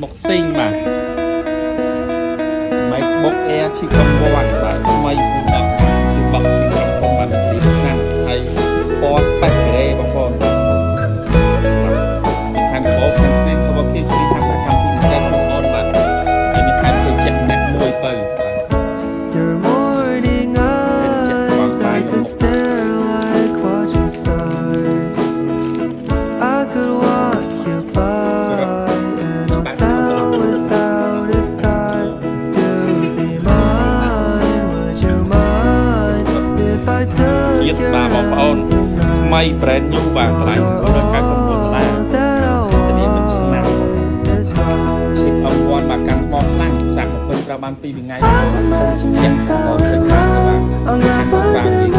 boxing mà máy box air chỉ cầm vô ảnh và máy bọc chỉ bọc chỉ cầm không bằng tí năng hay post bạch cái bọc con mình tham khổ tham xin không có khi suy tham là tham thì mình sẽ không on mà mình tham từ chuyện nét mùi bờ Your morning eyes, I could stare like watching stars. I could walk you by and I'll tell without a thought. To be mine, would you mind if I took Yes, your mà bọc on hand tonight? may brand new và lại You're rồi cái không còn là all that I want inside. chip âm quan mà cắn con lăng sạc một bên ra ban pi ngày I'll let you chết fall còn thời in gian các bạn love. I'll hàng never vàng